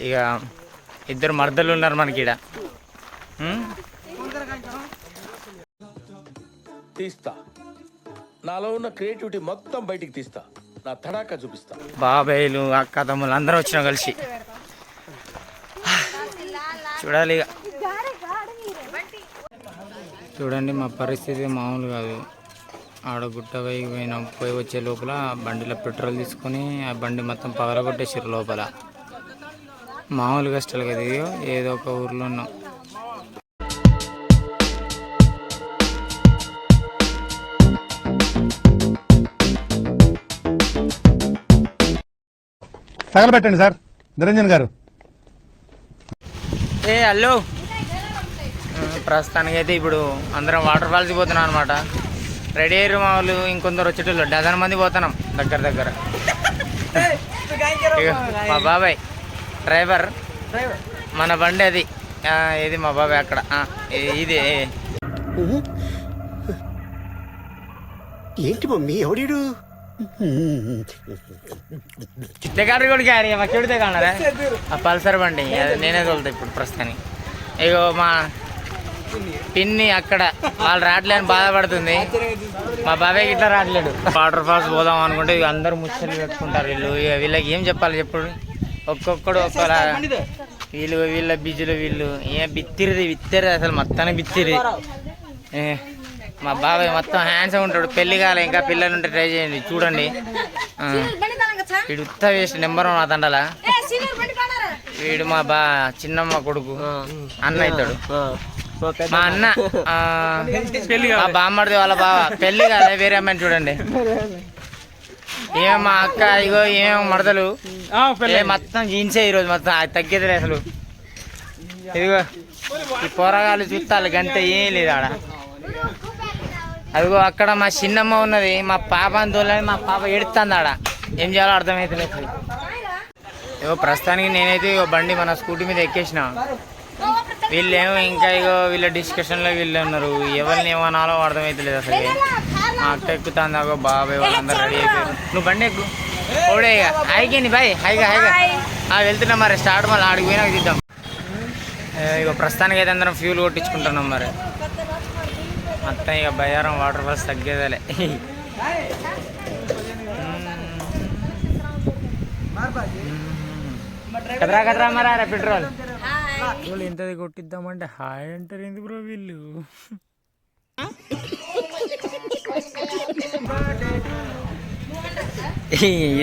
ఇక ఇద్దరు మర్దలు ఉన్నారు మనకి ఈడ. తీస్తా, నాలో ఉన్న క్రియేటివిటీ మొత్తం బయటికి తీస్తా, నా తడాకా చూపిస్తా. బాబాయ్లు అక్క తమ్ముళ్ళు అందరూ వచ్చినాం కలిసి. చూడాలి ఇక. చూడండి మా పరిస్థితి మామూలు కాదు. ఆడ గుట్ట పోయి వచ్చే లోపల బండిలో పెట్రోల్ తీసుకొని ఆ బండి మొత్తం పగలగొట్టేసారు లోపల. మామూలు కష్టాలు కదా ఇది. ఏదో ఒక ఊర్లో ఉన్నాం. తగలబెట్టండి సార్ నిరంజన్ గారు. హలో, ప్రస్తుతానికి అయితే ఇప్పుడు అందరం వాటర్ ఫాల్స్కి పోతున్నాం అనమాట. రెడీ అయ్యారు మా వాళ్ళు. ఇంకొందరు వచ్చేటోళ్ళు డజన్ మంది పోతున్నాం దగ్గర. మా బాబాయ్ డ్రైవర్, మన బండి అది. ఇది మా బాబాయ్ అక్కడ. ఇది ఏంటి మమ్మీ ఎవడీడు? చిట్టకారు కూడా క్యారీ మా చెడితే కానరా ఆ పల్సర్ బండి. అది నేనే తోలుతా ఇప్పుడు ప్రస్తుతానికి. ఇగో మా పిన్ని అక్కడ వాళ్ళు రావట్లేని బాధపడుతుంది. మా బాబాయ్కి ఇట్లా రావట్లేడు. వాటర్ ఫాల్స్ పోదాం అనుకుంటే ఇక అందరూ ముచ్చట్లు పెట్టుకుంటారు. వీళ్ళకి ఏం చెప్పాలి చెప్పుడు. ఒక్కొక్కడు ఒక్కలా. వీళ్ళ బిజులు వీళ్ళు ఏం బిత్తిరిది అసలు మొత్తాన్ని బిత్తిరి. మా బాబాయ్ మొత్తం హ్యాండ్సమ్ ఉంటాడు. పెళ్లి కాలే ఇంకా, పిల్లలు ఉంటే ట్రై చేయండి. చూడండి వీడు ఉత్త వేస్ట్ నెంబర్ 1 అతండల. వీడు మా చిన్నమ్మ కొడుకు, అన్న అవుతాడు. మా అన్న మా బామ్మడిది వాళ్ళ బావ. పెళ్లి కాలే, వేరే అమ్మాయిని చూడండి. ఏమో మా అక్క ఇగో ఏమేమో మడతలు మొత్తం జీన్సే ఈరోజు మొత్తం తగ్గేదిలే అసలు. ఇదిగో ఈ పోరగాళ్ళు చూస్తాలు గంటే ఏం లేదు ఆడ. అదిగో అక్కడ మా చిన్నమ్మ ఉన్నది. మా పాప అందువల్ల మా పాప ఎడుతుంది ఆడ. ఏం చేయాలో అర్థమవుతలేదు. ఇగో ప్రస్తుతానికి నేనైతే ఇగో బండి మన స్కూటీ మీద ఎక్కేసిన. వీళ్ళేమో ఇంకా ఇగో వీళ్ళ డిస్కషన్లో వీళ్ళు ఉన్నారు. ఎవరిని ఏమనాలో అర్థమవుతలేదు అసలు. మా అక్క ఎక్కుతాంది. అగో బాబాయ్ వాళ్ళందరూ రెడీ అయిపోయారు. నువ్వు బండి ఎక్కు ఓడే. ఇక హైకేంది బాయ్, హైగా వెళ్తున్నా మరి. స్టార్ట్ మళ్ళీ ఆడికి పోయినాక తీద్దాం. ఇక ప్రస్తుతానికి అయితే అందరం ఫ్యూల్ కొట్టించుకుంటున్నాం మరి. మొత్తం ఇక బయ్యారం వాటర్ ఫాల్స్ తగ్గేదలే. కదరా మరా పెట్రోల్ ఇంతది కొట్టిద్దామంటే హాయ్ అంటారు. ఎందుకు బ్రో వీళ్ళు?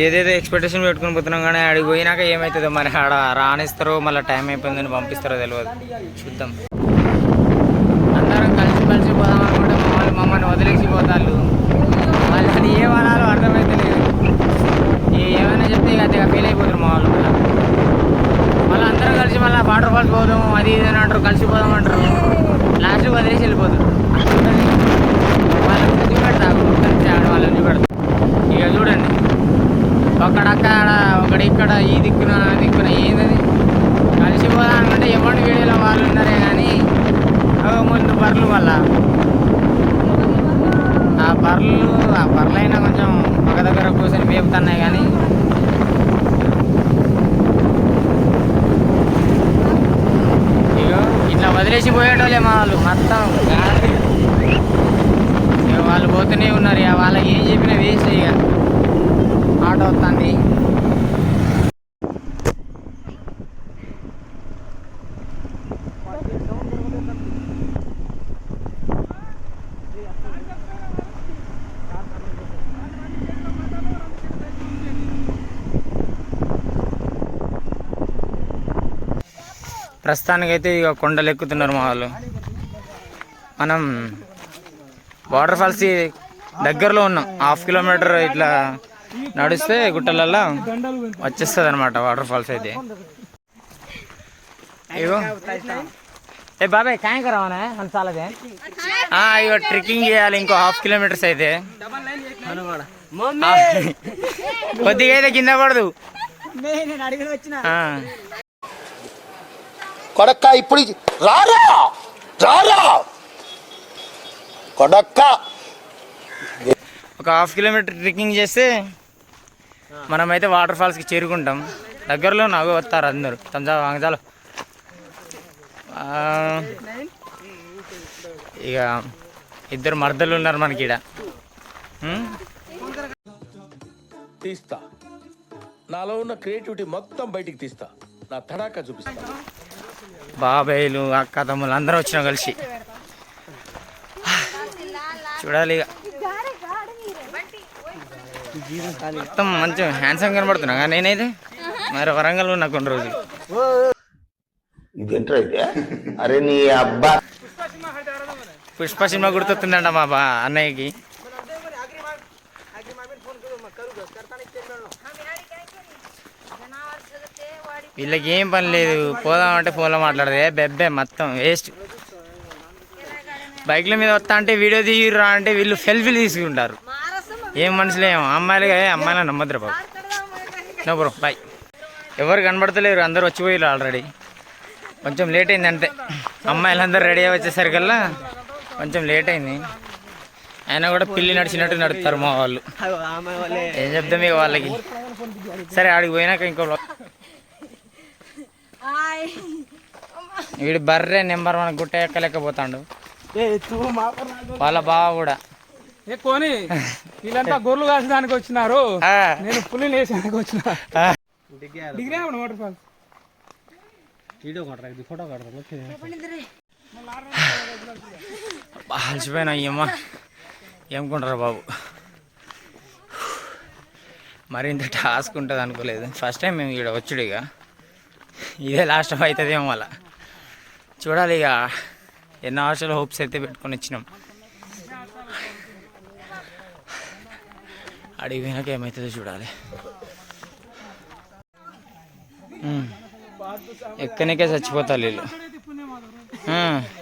ఏదేదో ఎక్స్పెక్టేషన్ పెట్టుకుని పోతున్నాం కానీ ఆడికి పోయినాక ఏమవుతుందో మరి. ఆడ రానిస్తారో మళ్ళీ టైం అయిపోయిందని పంపిస్తారో తెలియదు. చూద్దాం. అందరం కలిసి పోదాం అనుకుంటే మమ్మల్ని వదిలేసి పోతాళ్ళు. వాళ్ళని ఏమనాలో అర్థమైతలేదు. ఏమైనా చెప్తే ఇక అదిగా ఫీల్ అయిపోతారు మా వాళ్ళు. మళ్ళీ అందరం కలిసి మళ్ళీ వాటర్ ఫాల్స్ పోదాం అది ఇది అని అంటారు. కలిసి పోదాం అంటారు. లాస్ట్కి వదిలేసి వెళ్ళిపోతారు. వాళ్ళని చూపెడతారు. వాళ్ళని చూపెడతారు. ఇక చూడండి, ఒకడక్కడ ఒకడిక్కడ ఈ దిక్కున ఆ దిక్కున ఏందని కలిసి పోదాం అనుకుంటే ఎమ్మడి వీడియోలో వాళ్ళు ఉన్నారే కానీ ముందు బర్రెలు వల్ల ఆ బర్రెలైనా కొంచెం ఒక దగ్గర కూర్చొని మేపుతున్నాయి కానీ ఇగో ఇట్లా వదిలేసి పోయేటోళ్ళే మా వాళ్ళు మొత్తం. వాళ్ళు పోతూనే ఉన్నారు. ఇక వాళ్ళకి ఏం చెప్పినా వేస్ట్. ఇక ఆటో వస్తుంది. ప్రస్తుతానికైతే ఇక కొండలు ఎక్కుతున్నారు మా వాళ్ళు. మనం వాటర్ ఫాల్స్ దగ్గరలో ఉన్నాం. 1/2 కిలోమీటర్ ఇట్లా నడిస్తే గుట్టలల్లో వచ్చేస్తుంది అనమాట వాటర్ ఫాల్స్ అయితే. ఇగో ఏ బాబాయ్ కాయ కరావనా మన చాలదే. ఇగో ట్రెక్కింగ్ చేయాలి ఇంకో 1/2 కిలోమీటర్స్ అయితే. కొద్దిగా అయితే కింద పడదు. కొడక్క ఇప్పుడు రారా కొడక్క. ఒక 1/2 కిలోమీటర్ ట్రెక్కింగ్ చేస్తే మనమైతే వాటర్ ఫాల్స్కి చేరుకుంటాం. దగ్గరలో నాకు వస్తారు అందరు తంజా వాంగజాలు. ఇక ఇద్దరు మర్దలు ఉన్నారు మనకి ఈడ. తీస్తా, నాలో ఉన్న క్రియేటివిటీ మొత్తం బయటికి తీస్తా, నా తడాకా చూపిస్తా. బాబాయ్లు అక్క తమ్ముళ్ళు అందరూ వచ్చినా కలిసి చూడాలి. ఇక మొత్తం మంచిగా హ్యాండ్సమ్ కనబడుతున్నా కానీ నేనైతే మరి వరంగల్ ఉన్నా కొన్ని రోజులు. ఇదేంట్రా అయితే? అరే నీ అబ్బా పుష్ప సినిమా గుర్తొస్తుందంట మా అన్నయ్యకి. వీళ్ళకి ఏం పని లేదు, పోదామంటే ఫోన్లో మాట్లాడదే బెబ్బే మొత్తం వేస్ట్. బైక్ల మీద వస్తా అంటే వీడియో తీయరా అంటే వీళ్ళు సెల్ఫీలు తీసుకుంటారు. ఏం మనుషులే అమ్మాయిలా నమ్మద్రు బాబు. No bro boy. ఎవరు కనబడతలేరు, అందరూ వచ్చిపోయారు ఆల్రెడీ. కొంచెం లేట్ అయింది అంతే. అమ్మాయిలందరూ రెడీ అయ్యి వచ్చేసరికల్లా కొంచెం లేట్ అయింది. అయినా కూడా పిల్లి నడిచినట్టు నడుపుతారు మా వాళ్ళు. ఏం చెప్తాం ఇక వాళ్ళకి. సరే ఆడికి పోయినాక ఇంకో వీడు బర్రె నెంబర్ 1 గుట్ట ఎక్కలేకపోతాడు. వాళ్ళ బావ కూడా కొని వీళ్ళంతా గొర్రెలు కాసడానికి వచ్చినారు, నేను పులిని వేసానికి వచ్చిన. డిగ్రీ వాటర్ ఫాల్స్ ఫోటో అలసిపోయినా అయ్యమ్మా. ఏమనుకుంటారా బాబు, మరి ఇంత టాస్క్ ఉంటుంది అనుకోలేదు. ఫస్ట్ టైం మేము ఇక్కడ వచ్చుడు, ఇక ఇదే లాస్ట్ అవుతుందేమో. మళ్ళా చూడాలి. ఇక ఎన్నో ఆశలు హోప్స్ అయితే పెట్టుకొని వచ్చినాం. అడిగి పోయినాక ఏమవుతుందో చూడాలి. ఎక్కనికే చచ్చిపోతారు వీళ్ళు.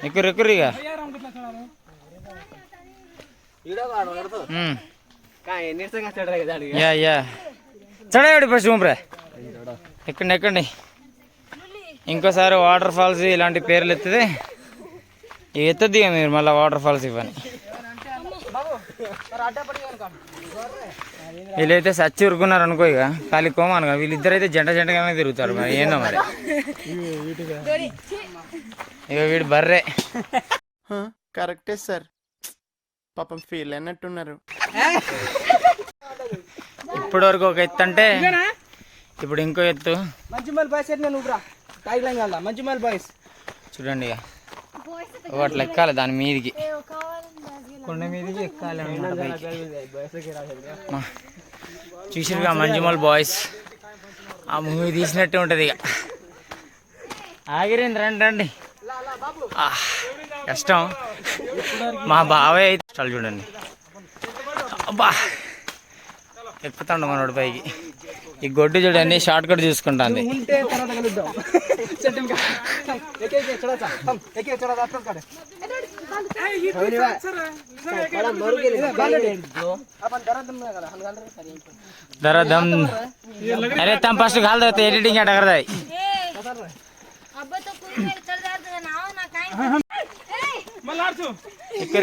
ఎక్కురు ఎక్కురు. ఇక చడవాడి ఫస్ట్ ఊమ్రా. ఎక్కండి. ఇంకోసారి వాటర్ ఫాల్స్ ఇలాంటి పేర్లు ఎత్తితే ఎత్తద్ది మీరు మళ్ళీ వాటర్ ఫాల్స్ ఇవ్వని. వీళ్ళైతే సచ్చి ఉరుకున్నారు అనుకో. ఇక ఖాళీ కోమనుగా వీళ్ళిద్దరైతే జంటగానే తిరుగుతారు. మరి ఏందో మరి. ఇక వీడు బర్రే. కరెక్టే సార్, పాపం ఫీల్ అయినట్టున్నారు. ఇప్పటి వరకు ఒక ఎత్తు అంటే ఇప్పుడు ఇంకో ఎత్తు. చూడండి ఇక అట్లా ఎక్కాలి దాని మీదికి, కొండ మీదికి ఎక్కాలి అన్నమాట. చూసిరుగా మంజుమల్ బాయ్స్ ఆ మూవీ తీసినట్టే ఉంటుంది. ఇక ఆగిరింది, రండి. కష్టం. మా బావే అయితే చాలు చూడండి. అబ్బా ఎక్కుతాడు మనోడు పైకి. ఈ గొడ్డు చూడండి షార్ట్ కట్ చూసుకుంటాంది. దరదం అరే తమ ఫస్ట్ కాల్ దొరికితే ఎడిటింగ్ అట కదా.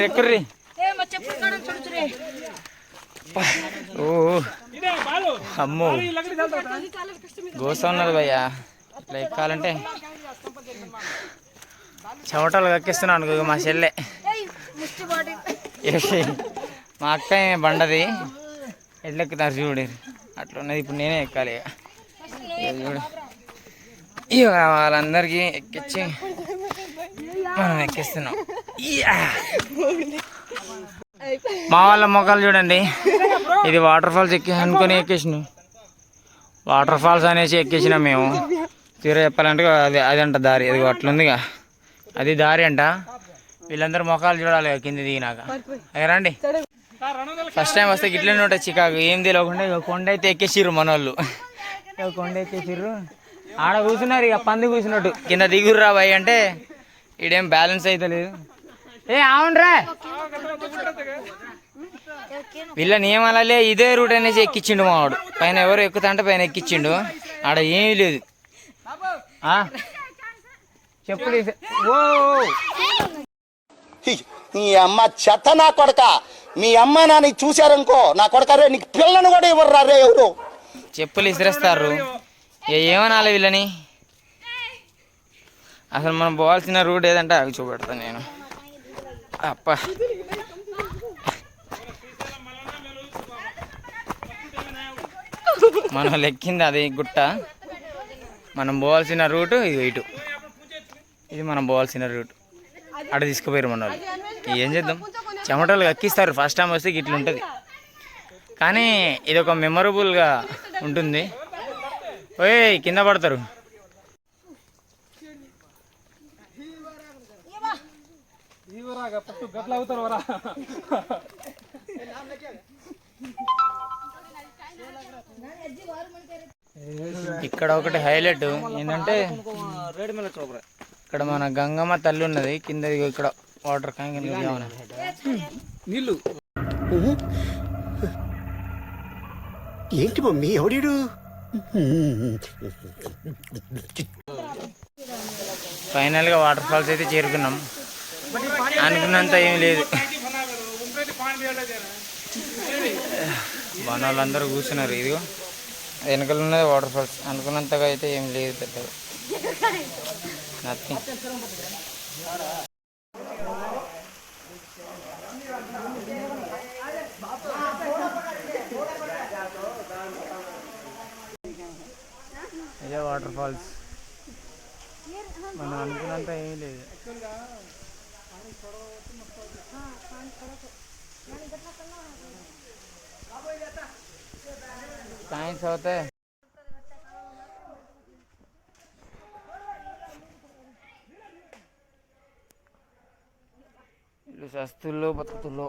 ఎక్కుర్రి. ఓ అమ్మో గోస ఉన్నది భయ్యా. ఇట్లా ఎక్కాలంటే చెమటలు కక్కిస్తున్నాను అనుకో. మా చెల్లె మా అక్క బండది ఎట్లా ఎక్కుతారు చూడు. అట్లా ఉన్నది. ఇప్పుడు నేనే ఎక్కాలి. చూడు ఇక వాళ్ళందరికీ ఎక్కించి మనం ఎక్కిస్తున్నాం. మా వాళ్ళ మొక్కలు చూడండి. ఇది వాటర్ ఫాల్స్ అనుకొని ఎక్కేసినాం. వాటర్ ఫాల్స్ అనేసి ఎక్కేసినాం మేము. తీరా చెప్పాలంటే అదంట దారి. అది అట్లుందిగా, అది దారి అంట. వీళ్ళందరూ మొక్కలు చూడాలి కింద దిగినాక. అయ్యా రండి. ఫస్ట్ టైం వస్తే గిట్లనే ఉంటుంది చికాకు. ఏం తెలియకుండా ఇక కొండ అయితే ఎక్కేసిర్రు మన వాళ్ళు. ఇక కొండ ఎక్కేసిర్రు. ఆడ కూర్చున్నారు ఇక పంది కూర్చున్నట్టు. కింద దిగురు రా బాయ్ అంటే ఈడేం బ్యాలెన్స్ అయితే లేదు. అవునరా వీళ్ళ నియమాలే ఇదే రూట్ అనేసి ఎక్కించిండు మావాడు. పైన ఎవరు ఎక్కుతా అంటే పైన ఎక్కించిండు. ఆడ ఏమీ లేదు. చెప్పులు ఓ నీ అమ్మ చెత్త నా కొడక. మీ అమ్మ నాన్న చూశారనుకో, నా కొడక రే నీకు పిల్లను కూడా ఇవ్వరు రే ఎవరు. చెప్పులు ఇసిరేస్తారు. ఏమనాలి వీళ్ళని? అసలు మనం పోవాల్సిన రూట్ ఏదంటే అవి చూపెడతాను నేను. అప్ప మనం లెక్కింది అది గుట్ట. మనం పోవాల్సిన రూటు ఇది ఇటు. ఇది మనం పోవాల్సిన రూట్. అక్కడ తీసుకుపోయారు మన వాళ్ళు. ఏం చేద్దాం, చెమటలు ఎక్కిస్తారు ఫస్ట్ టైం వస్తే ఇట్లా ఉంటుంది. కానీ ఇది ఒక మెమొరబుల్గా ఉంటుంది. ఓయ్ కింద పడతారు. ఇక్కడ ఒకటి హైలైట్ ఏంటంటే ఇక్కడ మన గంగమ్మ తల్లి ఉన్నది కింద. ఇక్కడ వాటర్ నీళ్ళు ఏంటి మమ్మీ ఎవడీడు? ఫైనల్ గా వాటర్ ఫాల్స్ అయితే చేరుకున్నాం. అనుకున్నంత ఏం లేదు. మన వాళ్ళందరూ కూర్చున్నారు. ఇదిగో వెనకలు ఉన్నది వాటర్ ఫాల్స్. అనుకున్నంతగా అయితే ఏం లేదు పెద్దగా, నథింగ్. ఇదే వాటర్ ఫాల్స్. మనం అనుకున్నంత ఏమీ లేదు. సైన్స్ అవుతే ఇల్లు సస్తుల్లో బతుకుతుల్లో.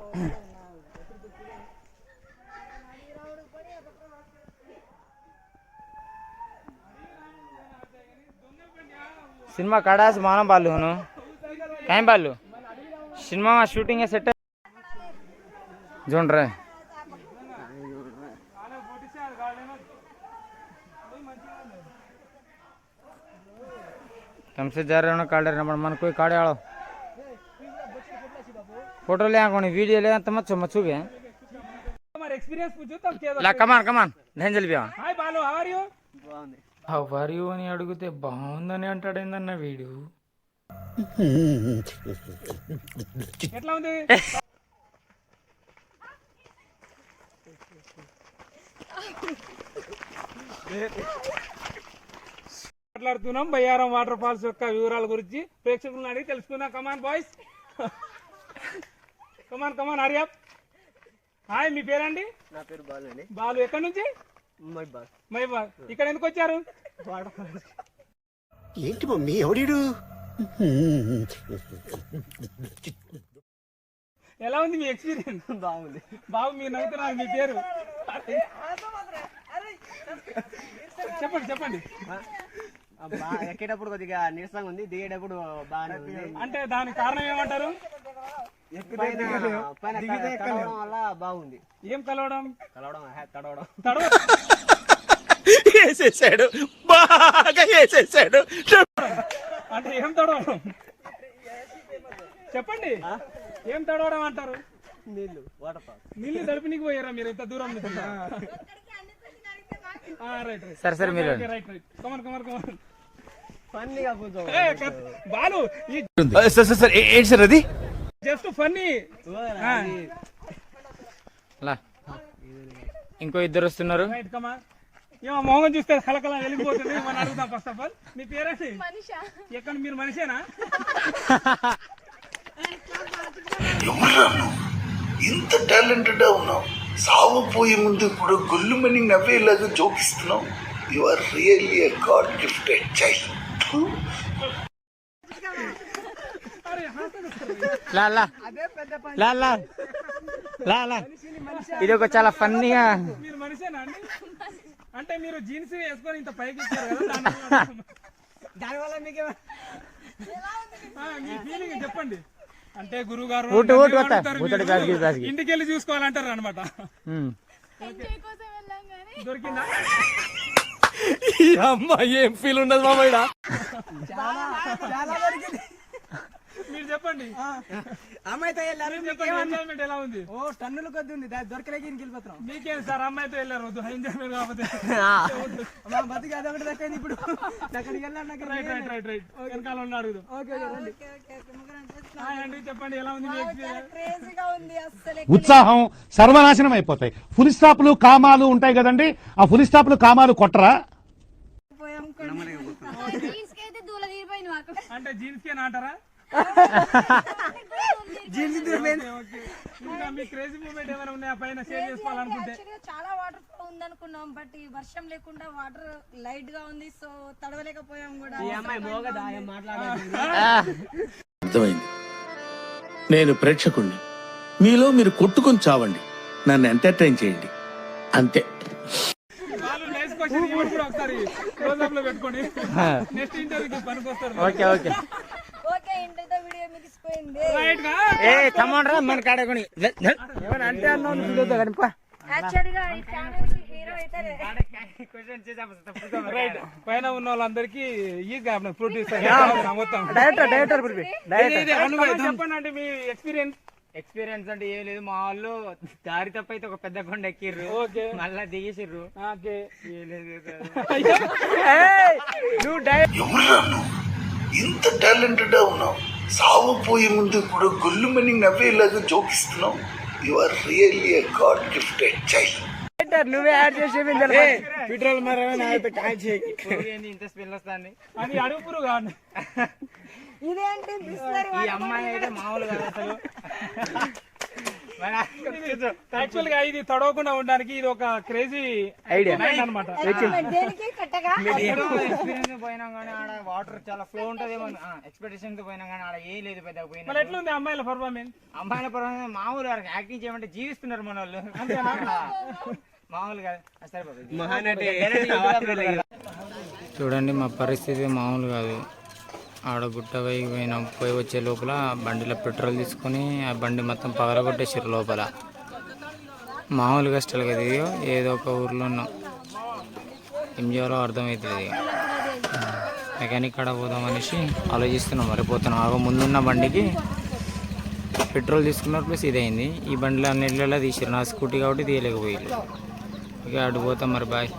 सिनेमा काढ़ा से माना बालू हूँ कहीं बालू सिनेमा में शूटिंग है सेट जोड़ रहे कम से जा रहे हो काढ़ रहे मन कोई काढ़े आड़ो फोटो ले आको वीडियो ले तो मत मत गए ला कमान कमान डेंजल भी hi Balu, how are you? How అని అడిగితే బాగుందని అంటాడేందన్న వీడు. ఎట్లా ఉంది? మాట్లాడుతున్నాం బయ్యారం వాటర్ ఫాల్స్ యొక్క వివరాల గురించి ప్రేక్షకులను అడిగి తెలుసుకుందాం. కమాన్ బాయ్స్, కమాన్ కమాన్ హరి అప్. హాయ్, మీ పేరండి? నా పేరు బాలు అండి. బాలు, ఎక్కడి నుంచి? మైబాద్. ఇక్కడ ఎందుకు వచ్చారు? ఏంటి మమ్మీ ఎవడీడు? ఎలా ఉంది మీ ఎక్స్పీరియన్స్? బాగుంది. బాబు మీరు నవ్వుతున్నారు, మీ పేరు చెప్పండి చెప్పండి. ఎక్కేటప్పుడు కొద్దిగా నీరసంగా ఉంది, దిగేటప్పుడు బాగానే ఉంది. అంటే దానికి కారణం ఏమంటారు? కలవడం వల్ల బాగుంది. ఏం కలవడం? తడవడం వేసేసాడు, బాగా వేసేసాడు. అంటే ఏం తడవడం చెప్పండి. ఏం తడవడం అంటారు? నీళ్లు, వాటర్ ఫాల్. నీళ్ళు తడిపినికి పోయారా మీరు ఇంత దూరం నుంచి? రైట్ రైట్ సరే సరే మీరు right right. Come on come on come on. ఫన్నీగా కూర్చో బాలు, ఏంటి సార్ అది? Just funny. ఇంకో ఇద్దరు వస్తున్నారు. Right come on. ఏమో మొహం చూస్తే కలకల వెళ్ళిపోతుంది. మనం అడుగుతాం. ఫస్ట్ ఆఫ్ ఆల్ మీ పేరేంటి? ఎక్కడ మీరు మనిషేనా? ఇంత టాలెంటెడ్ ఉన్నావు. సావపోయే ముందు ఇప్పుడు గొల్లుమని నవ్వేలాగా జోకిస్తున్నావు. You are really a god gifted child. లా లా లా లా లా లా. ఇది ఒక చాలా ఫన్నీగా. మీరు మనిషేనా అండి? అంటే మీరు జీన్స్ వేసుకొని ఇంత పైకి ఇచ్చారు కదా, దానివల్ల మీకు మీ ఫీలింగ్ చెప్పండి. అంటే గురువు గారు ఇంటికి వెళ్ళి చూసుకోవాలంటారు అనమాట. దొరికిందా? అమ్మా ఏం ఫీల్ ఉండదు మామయ్య. మీరు చెప్పండి అమ్మాయితో వెళ్ళారు చెప్పండి ఎంజాయ్మెంట్ ఎలా ఉంది? ఓ టన్నుల కొద్ది ఉంది దొరకలేక ఇంటికి వెళ్ళిపోతున్నాం. మీకేం సార్ అమ్మాయితో వెళ్ళారు వద్దు ఎంజాయ్మెంట్ కాకపోతే మా బతికి అదొకటి దక్కింది ఇప్పుడు. అక్కడికి వెళ్ళాను రైట్ వెనకాల ఉన్న అడుగుదాం. హాయ్ అండి చెప్పండి ఎలా ఉంది మీ ఎక్స్పీరియన్స్? ఉత్సాహం సర్వనాశనం అయిపోతాయి. ఫుల్ స్టాప్లు కామాలు ఉంటాయి కదండి, ఆ ఫుల్ స్టాప్లు కామాలు కొట్టరా? అంటే జీన్స్ కే నాటారా? ఇంకా మీ క్రేజీ మూమెంట్ ఏమైనా ఉన్నాయా పైన షేర్ చేసుకోవాలనుకుంటే? చాలా వాటర్ ఫ్లో ఉంది అనుకున్నాం, బట్ ఈ వర్షం లేకుండా వాటర్ లైట్ గా ఉంది, సో తడవలేకపోయాం కూడా. ఈ అమ్మాయి మోగదా మాట్లాడాలి. అర్థమైంది. నేను ప్రేక్షకుణ్ణి. మీలో మీరు కొట్టుకొని చావండి, నన్ను ఎంటర్టైన్ చేయండి, అంతే. వాళ్ళు నైస్ క్వశ్చన్ ఇవ్వండి కూడా ఒకసారి క్లోజ్అప్ లో పెట్టుకోండి. నెక్స్ట్ ఇంటర్వ్యూకి పనికొస్తారు. ఓకే ఓకే ఇంటర్తో వీడియో మిగిసిపోయింది. రైట్ గా ఏ కమాన్ రా మన కాడకొని అంటే అన్నావు చూడొద్దు కానీ యాక్చువల్ గా ఈ ఛానల్ హీరో అయితే రైట్ పైన ఉన్న వాళ్ళందరికీ ఈ ఫ్రూట్ ఇస్తారు మొత్తం. చెప్పండి అంటే మీ ఎక్స్పీరియన్స్ అంటే ఏం లేదు, మా వాళ్ళు దారి తప్పైతే ఒక పెద్ద కొండ ఎక్కిర్రు, మళ్ళా దిగేసిర్రు. ఎవరురా నువ్వు? ఇంత టాలెంటెడ్ ఉన్నావు, సావపోయే ముందు కూడా గొల్లుమని నవ్వేలాగా జోకిస్తున్నావు. You are really a god gifted child. నువ్వే యాడ్ చేసి పెట్రోల్ ఇంత స్మెల్ వస్తుంది అది అడుగురు కాదు. ఇదేంటి బిస్లరీ ఈ అమ్మాయి అయితే మామూలు కాదు అసలు. యాక్చువల్ గా ఇది తడవకుండా ఉండడానికి ఇది ఒక క్రేజీ ఐడియా అనమాట. దేనికి కట్టగా ఎక్స్పీరియన్స్ పోయినా కానీ ఆడ వాటర్ చాలా ఫ్లో ఉంటదేమో, ఎక్స్పెక్టేషన్ తో పోయినా కానీ ఆడ ఏ లేదు పెద్ద పోయినా. మరి ఎట్లుంది అమ్మాయిల పర్ఫార్మెన్స్? అమ్మాయిల పర్వాలేదు మామూలు యాక్టింగ్ చేయమంటే జీవిస్తున్నారు మన వాళ్ళు, మామూలుగా. చూడండి మా పరిస్థితి మామూలు కాదు. ఆడ గుట్ట పోయి వచ్చే లోపల బండిలో పెట్రోల్ తీసుకొని ఆ బండి మొత్తం పగలగొట్టేసారు లోపల. మామూలు కష్టాలు కదా ఇది. ఏదో ఒక ఊర్లో ఉన్నాం, ఏం చేయాలో అర్థమవుతుంది. మెకానిక్ కాడ పోదామనేసి ఆలోచిస్తున్నాం, మరిపోతున్నాం. ఆగో ముందున్న బండికి పెట్రోల్ తీసుకున్నారు, ప్లస్ ఇదైంది. ఈ బండిలో అన్నింటిలో తీసారు, నా స్కూటీ కాబట్టి తీయలేకపోయారు. ఓకే అటు పోతాం మరి, బాయ్.